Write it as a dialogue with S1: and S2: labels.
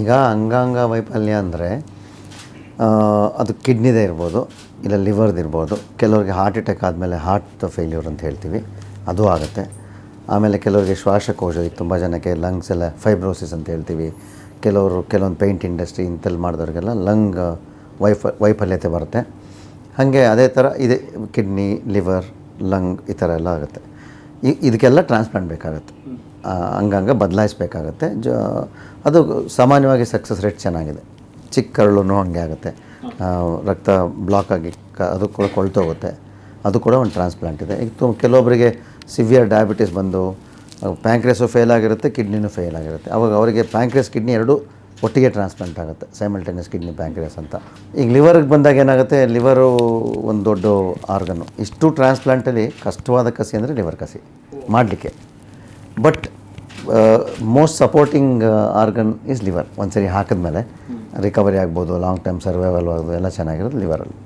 S1: ಈಗ ಅಂಗಾಂಗ ವೈಫಲ್ಯ ಅಂದರೆ ಅದು ಕಿಡ್ನಿದೇ ಇರ್ಬೋದು, ಇಲ್ಲ ಲಿವರ್ದು ಇರ್ಬೋದು. ಕೆಲವರಿಗೆ ಹಾರ್ಟ್ ಅಟ್ಯಾಕ್ ಆದಮೇಲೆ ಹಾರ್ಟ್ ಫೇಲ್ಯೂರ್ ಅಂತ ಹೇಳ್ತೀವಿ, ಅದು ಆಗುತ್ತೆ. ಆಮೇಲೆ ಕೆಲವರಿಗೆ ಶ್ವಾಸಕೋಶ, ಈಗ ತುಂಬ ಜನಕ್ಕೆ ಲಂಗ್ಸ್ ಎಲ್ಲ ಫೈಬ್ರೋಸಿಸ್ ಅಂತ ಹೇಳ್ತೀವಿ. ಕೆಲವೊಂದು ಪೇಂಟ್ ಇಂಡಸ್ಟ್ರಿ ಇಂಥಲ್ಲಿ ಮಾಡಿದವ್ರಿಗೆಲ್ಲ ಲಂಗ್ ವೈಫಲ್ಯತೆ ಬರುತ್ತೆ. ಹಾಗೆ ಅದೇ ಥರ ಇದೆ ಕಿಡ್ನಿ, ಲಿವರ್, ಲಂಗ್ ಈ ಥರ ಎಲ್ಲ ಆಗುತ್ತೆ. ಇದಕ್ಕೆಲ್ಲ ಟ್ರಾನ್ಸ್ಪ್ಲಾಂಟ್ ಬೇಕಾಗುತ್ತೆ, ಅಂಗಾಂಗ ಬದಲಾಯಿಸಬೇಕಾಗತ್ತೆ. ಅದು ಸಾಮಾನ್ಯವಾಗಿ ಸಕ್ಸಸ್ ರೇಟ್ ಚೆನ್ನಾಗಿದೆ. ಚಿಕ್ಕ ಕರಳು ಹಾಗೆ ಆಗುತ್ತೆ, ರಕ್ತ ಬ್ಲಾಕ್ ಆಗಿ ಅದು ಕೂಡ ಕೊಳ್ತೋಗುತ್ತೆ, ಅದು ಕೂಡ ಒಂದು ಟ್ರಾನ್ಸ್ಪ್ಲಾಂಟ್ ಇದೆ. ಈಗ ಕೆಲವೊಬ್ಬರಿಗೆ ಸಿವಿಯರ್ ಡಯಾಬಿಟಿಸ್ ಬಂದು ಪ್ಯಾಂಕ್ರಿಯಾಸು ಫೇಲ್ ಆಗಿರುತ್ತೆ, ಕಿಡ್ನಿನೂ ಫೇಲ್ ಆಗಿರುತ್ತೆ. ಅವಾಗ ಅವರಿಗೆ ಪ್ಯಾಂಕ್ರಿಯಾಸ್ ಕಿಡ್ನಿ ಎರಡೂ ಒಟ್ಟಿಗೆ ಟ್ರಾನ್ಸ್ಪ್ಲಾಂಟ್ ಆಗುತ್ತೆ, ಸೈಮಲ್ಟೇನಿಯಸ್ ಕಿಡ್ನಿ ಪ್ಯಾಂಕ್ರಿಯಾಸ್ ಅಂತ. ಈಗ ಲಿವರ್ಗೆ ಬಂದಾಗ ಏನಾಗುತ್ತೆ, ಲಿವರು ಒಂದು ದೊಡ್ಡ ಆರ್ಗನ್ನು. ಇಷ್ಟು ಟ್ರಾನ್ಸ್ಪ್ಲಾಂಟಲ್ಲಿ ಕಷ್ಟವಾದ ಕಸಿ ಅಂದರೆ ಲಿವರ್ ಕಸಿ ಮಾಡಲಿಕ್ಕೆ. But most supporting organ is liver. ಒಂದು ಸರಿ ಹಾಕಿದ್ಮೇಲೆ ರಿಕವರಿ ಆಗ್ಬೋದು, ಲಾಂಗ್ ಟೈಮ್ ಸರ್ವೈವಲ್ ಆಗ್ಬೋದು, ಎಲ್ಲ ಚೆನ್ನಾಗಿರೋದು ಲಿವರಲ್ಲಿ.